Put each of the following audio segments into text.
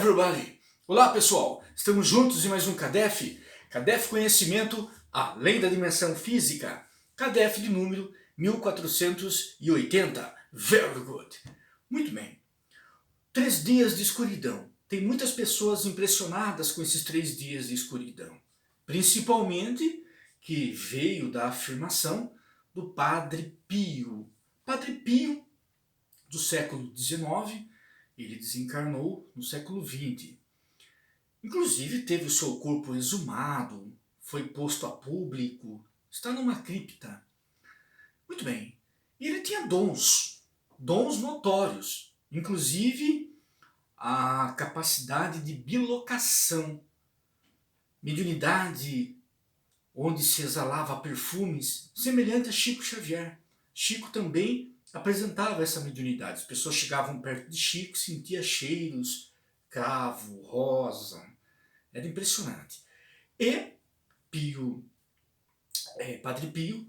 everybody! Olá pessoal, estamos juntos em mais um CADEF, CADEF Conhecimento Além da Dimensão Física, CADEF de número 1480, very good! Muito bem, 3 dias de escuridão. Tem muitas pessoas impressionadas com esses 3 dias de escuridão, principalmente que veio da afirmação do Padre Pio. Padre Pio, do século XIX, ele desencarnou no século XX. Inclusive teve o seu corpo exumado, foi posto a público, está numa cripta. Muito bem. E ele tinha dons notórios, inclusive a capacidade de bilocação, mediunidade onde se exalava perfumes, semelhante a Chico Xavier. Chico também apresentava essa mediunidade. As pessoas chegavam perto de Chico, sentia cheiros, cravo, rosa. Era impressionante. E Padre Pio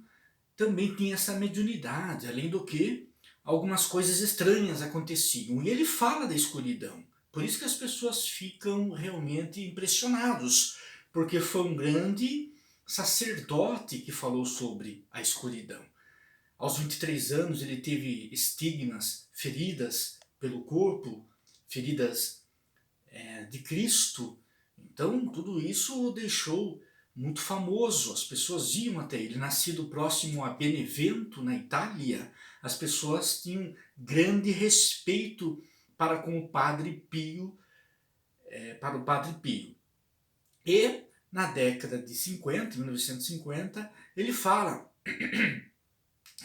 também tinha essa mediunidade, além do que algumas coisas estranhas aconteciam. E ele fala da escuridão. Por isso que as pessoas ficam realmente impressionados, porque foi um grande sacerdote que falou sobre a escuridão. Aos 23 anos ele teve estigmas, feridas pelo corpo, feridas de Cristo. Então tudo isso o deixou muito famoso, as pessoas iam até ele. Nascido próximo a Benevento, na Itália, as pessoas tinham grande respeito para com o Padre Pio, E na década de 50, 1950, ele fala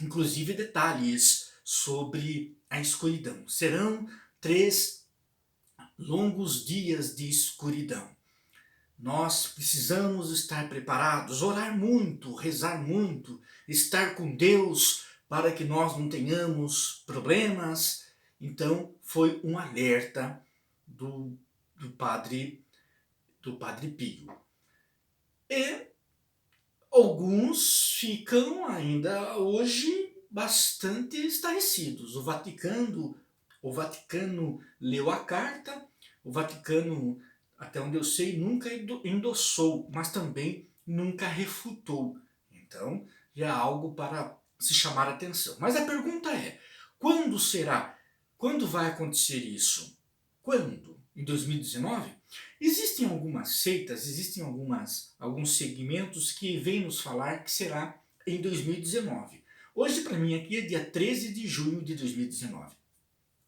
inclusive detalhes sobre a escuridão. Serão 3 longos dias de escuridão. Nós precisamos estar preparados, orar muito, rezar muito, estar com Deus para que nós não tenhamos problemas. Então foi um alerta do Padre Pio. E alguns ficam ainda hoje bastante estarrecidos. O Vaticano leu a carta, o Vaticano, até onde eu sei, nunca endossou, mas também nunca refutou. Então, já é algo para se chamar a atenção. Mas a pergunta é, quando será? Quando vai acontecer isso? Quando? Em 2019? Existem algumas seitas, existem alguns segmentos que vêm nos falar que será em 2019. Hoje para mim aqui é dia 13 de junho de 2019.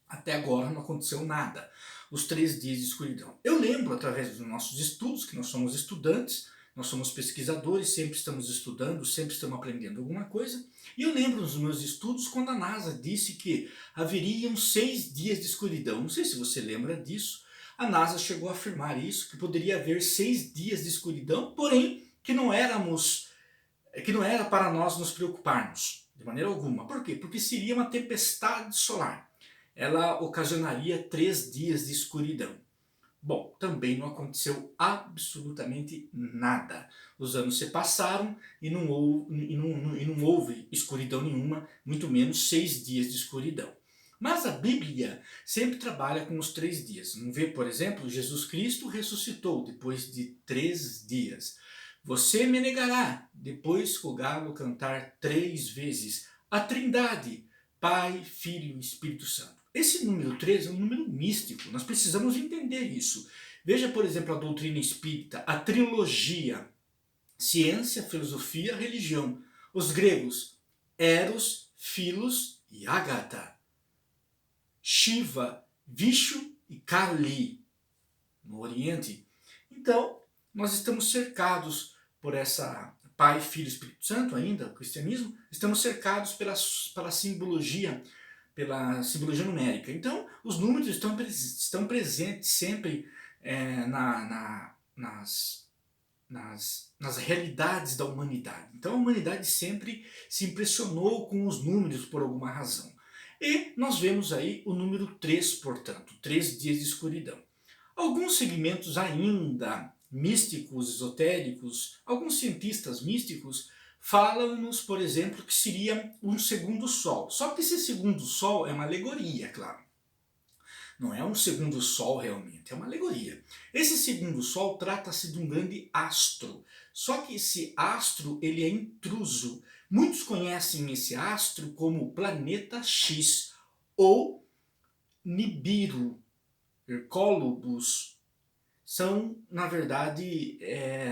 Até agora não aconteceu nada. Os 3 dias de escuridão. Eu lembro através dos nossos estudos, que nós somos estudantes, nós somos pesquisadores, sempre estamos estudando, sempre estamos aprendendo alguma coisa. E eu lembro nos meus estudos quando a NASA disse que haveriam 6 dias de escuridão. Não sei se você lembra disso. A NASA chegou a afirmar isso, que poderia haver 6 dias de escuridão, porém que não era para nós nos preocuparmos, de maneira alguma. Por quê? Porque seria uma tempestade solar. Ela ocasionaria 3 dias de escuridão. Bom, também não aconteceu absolutamente nada. Os anos se passaram e não houve escuridão nenhuma, muito menos 6 dias de escuridão. Mas a Bíblia sempre trabalha com os 3 dias. Não vê, por exemplo, Jesus Cristo ressuscitou depois de 3 dias. Você me negará depois que o galo cantar 3 vezes. A Trindade, Pai, Filho e Espírito Santo. Esse número 3 é um número místico, nós precisamos entender isso. Veja, por exemplo, a doutrina espírita, a trilogia, ciência, filosofia, religião. Os gregos, Eros, Philos e Ágata. Shiva, Vishnu e Kali, no Oriente. Então, nós estamos cercados por essa Pai, Filho e Espírito Santo, ainda, o cristianismo, estamos cercados pela simbologia numérica. Então, os números estão presentes sempre nas realidades da humanidade. Então, a humanidade sempre se impressionou com os números por alguma razão. E nós vemos aí o número 3, portanto, 3 dias de escuridão. Alguns segmentos ainda místicos, esotéricos, alguns cientistas místicos falam-nos, por exemplo, que seria um segundo sol. Só que esse segundo sol é uma alegoria, claro. Não é um segundo sol realmente, é uma alegoria. Esse segundo sol trata-se de um grande astro. Só que esse astro ele é intruso. Muitos conhecem esse astro como planeta X ou Nibiru, Hercólubus. São, na verdade,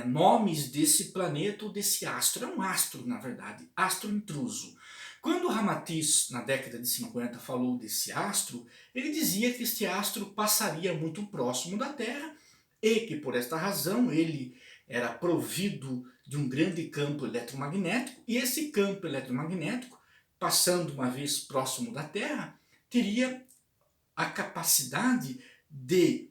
nomes desse planeta ou desse astro. É um astro, na verdade, astro intruso. Quando Ramatiz, na década de 50, falou desse astro, ele dizia que este astro passaria muito próximo da Terra e que, por esta razão, ele era provido de um grande campo eletromagnético e esse campo eletromagnético, passando uma vez próximo da Terra, teria a capacidade de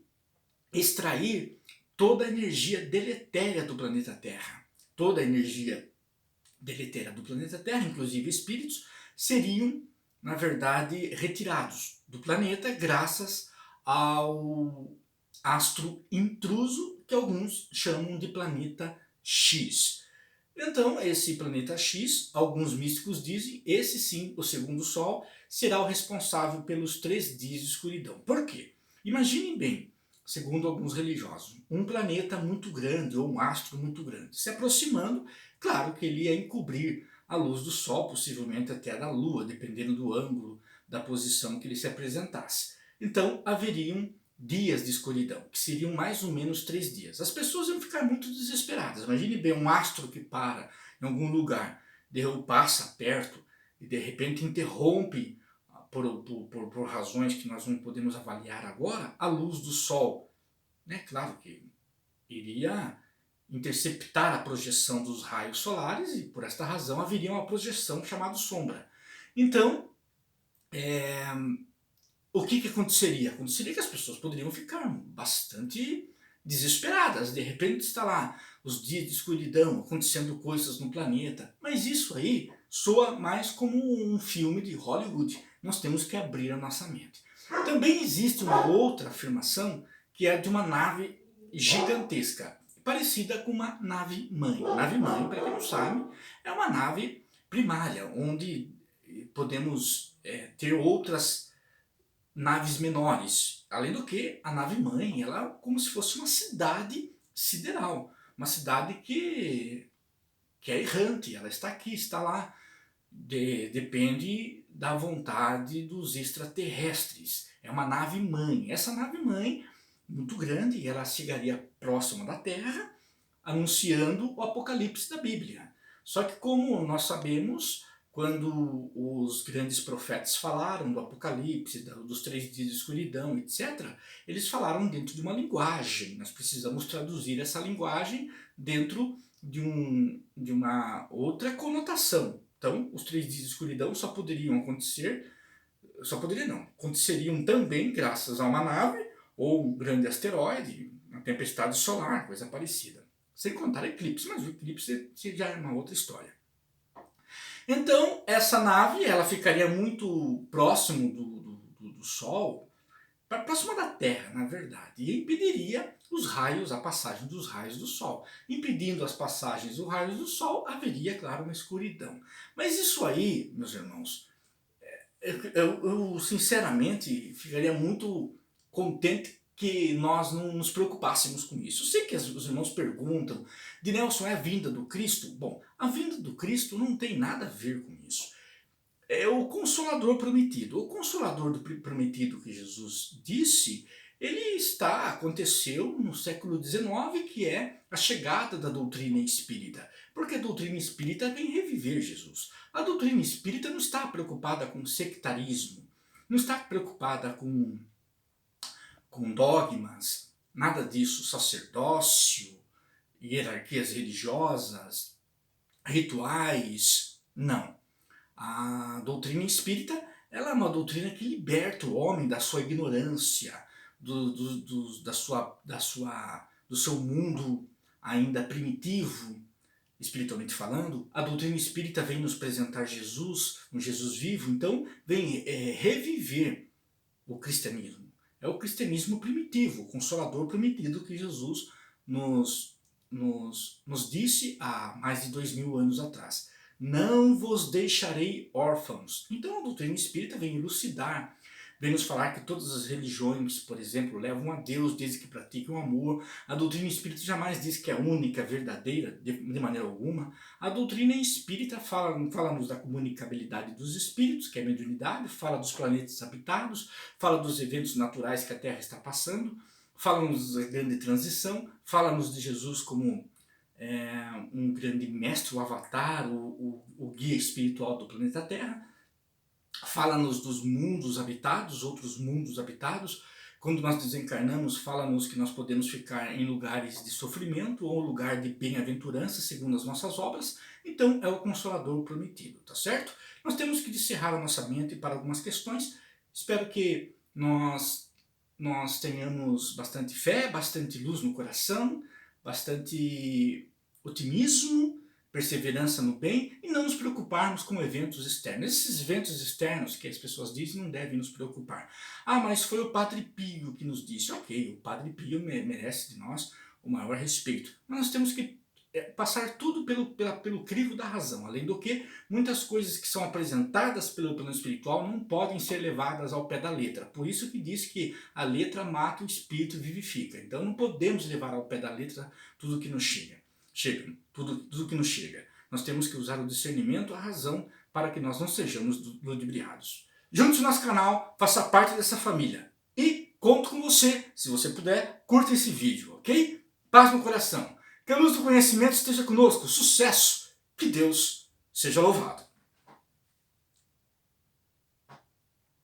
extrair toda a energia deletéria do planeta Terra. Toda a energia deletéria do planeta Terra, inclusive espíritos, seriam, na verdade, retirados do planeta graças ao astro intruso, que alguns chamam de planeta X. Então, esse planeta X, alguns místicos dizem, esse sim, o segundo Sol, será o responsável pelos 3 dias de escuridão. Por quê? Imaginem bem, segundo alguns religiosos, um planeta muito grande ou um astro muito grande se aproximando, claro que ele ia encobrir a luz do Sol, possivelmente até a da Lua, dependendo do ângulo da posição que ele se apresentasse. Então haveriam dias de escuridão, que seriam mais ou menos 3 dias. As pessoas iam ficar muito desesperadas. Imagine bem um astro que para em algum lugar, passa perto e de repente interrompe por razões que nós não podemos avaliar agora, a luz do Sol. Claro que iria interceptar a projeção dos raios solares e por esta razão haveria uma projeção chamada sombra. Então, o que aconteceria? Aconteceria que as pessoas poderiam ficar bastante desesperadas. De repente está lá os dias de escuridão, acontecendo coisas no planeta. Mas isso aí soa mais como um filme de Hollywood. Nós temos que abrir a nossa mente. Também existe uma outra afirmação que é de uma nave gigantesca, parecida com uma nave-mãe. Nave-mãe, para quem não sabe, é uma nave primária, onde podemos ter outras naves menores. Além do que, a nave-mãe, ela é como se fosse uma cidade sideral. Uma cidade que é errante, ela está aqui, está lá. Depende da vontade dos extraterrestres. É uma nave-mãe. Essa nave-mãe, muito grande, ela chegaria próxima da Terra, anunciando o Apocalipse da Bíblia. Só que como nós sabemos, quando os grandes profetas falaram do Apocalipse, dos 3 dias de escuridão, etc., eles falaram dentro de uma linguagem. Nós precisamos traduzir essa linguagem dentro de uma outra conotação. Então, os 3 dias de escuridão só poderiam acontecer, aconteceriam também graças a uma nave, ou um grande asteroide, uma tempestade solar, coisa parecida. Sem contar eclipse, mas o eclipse já é uma outra história. Então, essa nave ela ficaria muito próximo do Sol, próxima da Terra, na verdade, e impediria a passagem dos raios do Sol. Impedindo as passagens dos raios do Sol, haveria, claro, uma escuridão. Mas isso aí, meus irmãos, eu sinceramente ficaria muito contente que nós não nos preocupássemos com isso. Eu sei que os irmãos perguntam, de Nelson, é a vinda do Cristo? Bom, a vinda do Cristo não tem nada a ver com isso. É o Consolador prometido. O Consolador prometido que Jesus disse, aconteceu no século XIX, que é a chegada da doutrina espírita. Porque a doutrina espírita vem reviver Jesus. A doutrina espírita não está preocupada com sectarismo, não está preocupada com dogmas, nada disso, sacerdócio, hierarquias religiosas, rituais, não. A doutrina espírita ela é uma doutrina que liberta o homem da sua ignorância, do seu mundo ainda primitivo, espiritualmente falando. A doutrina espírita vem nos apresentar Jesus, um Jesus vivo, então vem reviver o cristianismo. É o cristianismo primitivo, o consolador prometido que Jesus nos disse há mais de 2000 anos atrás. Não vos deixarei órfãos. Então a doutrina espírita vem elucidar, vem nos falar que todas as religiões, por exemplo, levam a Deus desde que praticam amor. A doutrina espírita jamais diz que é única, verdadeira, de maneira alguma. A doutrina espírita fala-nos da comunicabilidade dos espíritos, que é a mediunidade, fala dos planetas habitados, fala dos eventos naturais que a Terra está passando, fala-nos da grande transição, fala-nos de Jesus como um grande mestre, o avatar, o guia espiritual do planeta Terra. Fala-nos dos mundos habitados, outros mundos habitados. Quando nós desencarnamos, fala-nos que nós podemos ficar em lugares de sofrimento ou lugar de bem-aventurança, segundo as nossas obras. Então é o Consolador prometido, tá certo? Nós temos que descerrar a nossa mente para algumas questões. Espero que nós tenhamos bastante fé, bastante luz no coração, bastante otimismo, perseverança no bem e não nos preocuparmos com eventos externos. Esses eventos externos que as pessoas dizem não devem nos preocupar. Ah, mas foi o Padre Pio que nos disse. Ok, o Padre Pio merece de nós o maior respeito. Mas nós temos que passar tudo pelo crivo da razão. Além do que, muitas coisas que são apresentadas pelo plano espiritual não podem ser levadas ao pé da letra. Por isso que diz que a letra mata, o espírito vivifica. Então não podemos levar ao pé da letra tudo que nos chega. Tudo que nos chega. Nós temos que usar o discernimento, a razão, para que nós não sejamos ludibriados. Junte-se no nosso canal, faça parte dessa família. E conto com você, se você puder, curta esse vídeo, ok? Paz no coração. Que a luz do conhecimento esteja conosco. Sucesso! Que Deus seja louvado.